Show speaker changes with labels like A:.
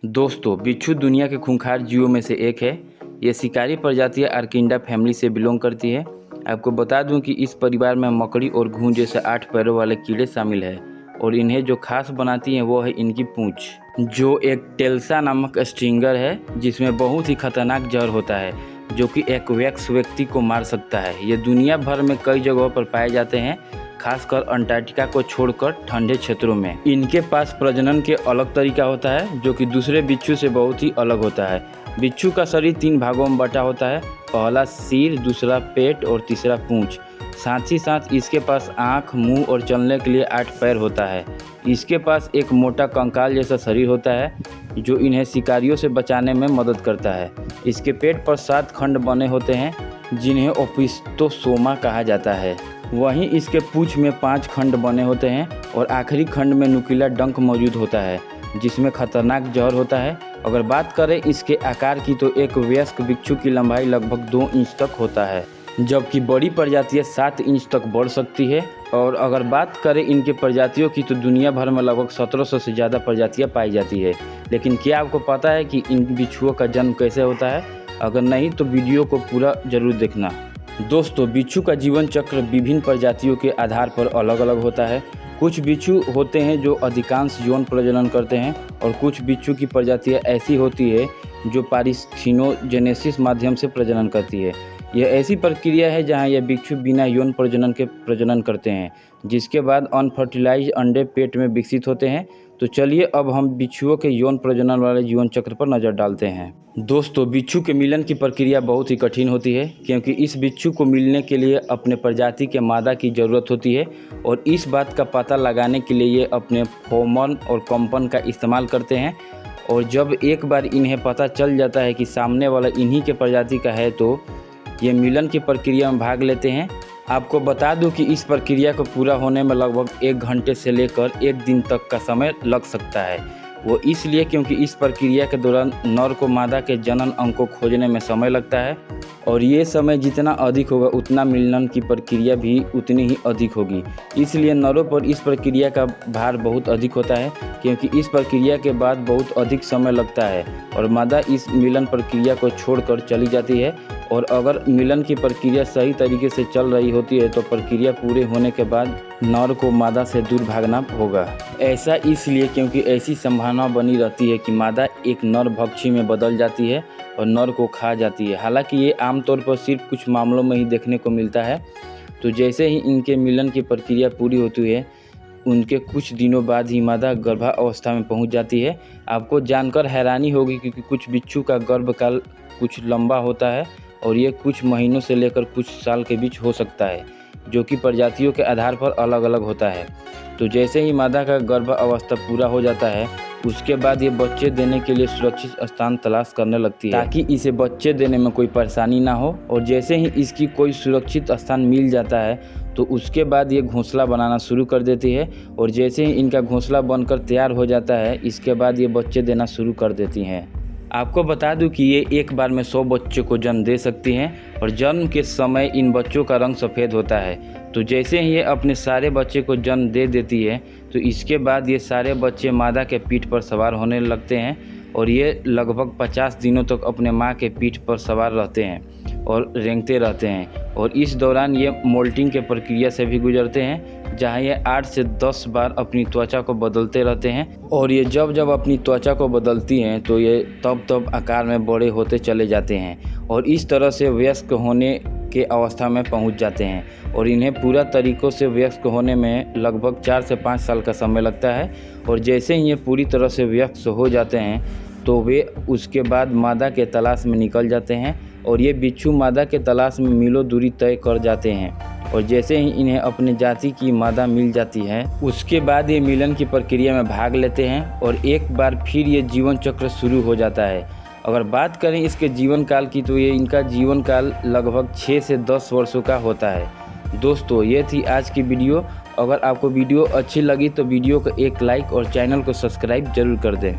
A: दोस्तों, बिच्छू दुनिया के खूंखार जीवों में से एक है। ये शिकारी प्रजाति आर्किडा फैमिली से बिलोंग करती है। आपको बता दूं कि इस परिवार में मकड़ी और घुन जैसे 8 पैरों वाले कीड़े शामिल हैं और इन्हें जो खास बनाती हैं वो है इनकी पूंछ, जो एक टेल्सा नामक स्टिंगर है जिसमें बहुत ही खतरनाक जहर होता है जो कि एक व्यक्ति को मार सकता है। ये दुनिया भर में कई जगहों पर पाए जाते हैं, खासकर अंटार्कटिका को छोड़कर ठंडे क्षेत्रों में। इनके पास प्रजनन के अलग तरीका होता है जो कि दूसरे बिच्छू से बहुत ही अलग होता है। बिच्छू का शरीर 3 भागों में बटा होता है, पहला सिर, दूसरा पेट और तीसरा पूंछ। साथ ही साथ इसके पास आँख, मुंह और चलने के लिए 8 पैर होता है। इसके पास एक मोटा कंकाल जैसा शरीर होता है जो इन्हें शिकारियों से बचाने में मदद करता है। इसके पेट पर 7 खंड बने होते हैं जिन्हें ओपिस्टोसोमा कहा जाता है। वहीं इसके पूंछ में 5 खंड बने होते हैं और आखिरी खंड में नुकीला डंक मौजूद होता है जिसमें खतरनाक जहर होता है। अगर बात करें इसके आकार की तो एक वयस्क बिच्छू की लंबाई लगभग 2 इंच तक होता है, जबकि बड़ी प्रजातियां 7 इंच तक बढ़ सकती है। और अगर बात करें इनके प्रजातियों की तो दुनिया भर में लगभग 1700 से ज़्यादा प्रजातियां पाई जाती है। लेकिन क्या आपको पता है कि इन बिच्छुओं का जन्म कैसे होता है? अगर नहीं तो वीडियो को पूरा जरूर देखना। दोस्तों, बिच्छू का जीवन चक्र विभिन्न प्रजातियों के आधार पर अलग अलग होता है। कुछ बिच्छू होते हैं जो अधिकांश यौन प्रजनन करते हैं और कुछ बिच्छू की प्रजातियां ऐसी होती है जो पारिथेनोजेनेसिस माध्यम से प्रजनन करती है। यह ऐसी प्रक्रिया है जहां यह बिच्छू बिना यौन प्रजनन के प्रजनन करते हैं, जिसके बाद अनफर्टिलाइज्ड अंडे पेट में विकसित होते हैं। तो चलिए अब हम बिच्छुओं के यौन प्रजनन वाले जीवन चक्र पर नज़र डालते हैं। दोस्तों, बिच्छू के मिलन की प्रक्रिया बहुत ही कठिन होती है क्योंकि इस बिच्छू को मिलने के लिए अपने प्रजाति के मादा की ज़रूरत होती है और इस बात का पता लगाने के लिए ये अपने फेरोमोन और कंपन का इस्तेमाल करते हैं। और जब एक बार इन्हें पता चल जाता है कि सामने वाला इन्हीं के प्रजाति का है तो ये मिलन की प्रक्रिया में भाग लेते हैं। आपको बता दूं कि इस प्रक्रिया को पूरा होने में लगभग 1 घंटे से लेकर 1 दिन तक का समय लग सकता है। वो इसलिए क्योंकि इस प्रक्रिया के दौरान नर को मादा के जनन अंग को खोजने में समय लगता है और ये समय जितना अधिक होगा उतना मिलन की प्रक्रिया भी उतनी ही अधिक होगी। इसलिए नरों पर इस प्रक्रिया का भार बहुत अधिक होता है क्योंकि इस प्रक्रिया के बाद बहुत अधिक समय लगता है और मादा इस मिलन प्रक्रिया को छोड़कर चली जाती है। और अगर मिलन की प्रक्रिया सही तरीके से चल रही होती है तो प्रक्रिया पूरे होने के बाद नर को मादा से दूर भागना होगा। ऐसा इसलिए क्योंकि ऐसी संभावना बनी रहती है कि मादा एक नर भक्षी में बदल जाती है और नर को खा जाती है। हालांकि ये आमतौर पर सिर्फ कुछ मामलों में ही देखने को मिलता है। तो जैसे ही इनके मिलन की प्रक्रिया पूरी होती है उनके कुछ दिनों बाद ही मादा गर्भावस्था में पहुंच जाती है। आपको जानकर हैरानी होगी क्योंकि कुछ बिच्छू का गर्भकाल कुछ लंबा होता है और ये कुछ महीनों से लेकर कुछ साल के बीच हो सकता है, जो कि प्रजातियों के आधार पर अलग अलग होता है। तो जैसे ही मादा का गर्भ अवस्था पूरा हो जाता है उसके बाद ये बच्चे देने के लिए सुरक्षित स्थान तलाश करने लगती है ताकि इसे बच्चे देने में कोई परेशानी ना हो। और जैसे ही इसकी कोई सुरक्षित स्थान मिल जाता है तो उसके बाद ये घोंसला बनाना शुरू कर देती है और जैसे ही इनका घोंसला बनकर तैयार हो जाता है इसके बाद ये बच्चे देना शुरू कर देती हैं। आपको बता दूं कि ये एक बार में 100 बच्चों को जन्म दे सकती हैं और जन्म के समय इन बच्चों का रंग सफ़ेद होता है। तो जैसे ही ये अपने सारे बच्चे को जन्म दे देती है तो इसके बाद ये सारे बच्चे मादा के पीठ पर सवार होने लगते हैं और ये लगभग 50 दिनों तक अपने माँ के पीठ पर सवार रहते हैं और रेंगते रहते हैं। और इस दौरान ये मोल्टिंग के प्रक्रिया से भी गुजरते हैं जहाँ ये 8 से 10 बार अपनी त्वचा को बदलते रहते हैं। और ये जब जब अपनी त्वचा को बदलती हैं तो ये तब आकार में बड़े होते चले जाते हैं और इस तरह से वयस्क होने के अवस्था में पहुंच जाते हैं। और इन्हें पूरा तरीक़ों से वयस्क होने में लगभग 4 से 5 साल का समय लगता है। और जैसे ही ये पूरी तरह से वयस्क हो जाते हैं तो वे उसके बाद मादा के तलाश में निकल जाते हैं और ये बिच्छू मादा के तलाश में मीलों दूरी तय कर जाते हैं। और जैसे ही इन्हें अपने जाति की मादा मिल जाती है उसके बाद ये मिलन की प्रक्रिया में भाग लेते हैं और एक बार फिर ये जीवन चक्र शुरू हो जाता है। अगर बात करें इसके जीवन काल की तो ये इनका जीवन काल लगभग 6 से 10 वर्षों का होता है। दोस्तों, ये थी आज की वीडियो। अगर आपको वीडियो अच्छी लगी तो वीडियो को एक लाइक और चैनल को सब्सक्राइब जरूर कर दें।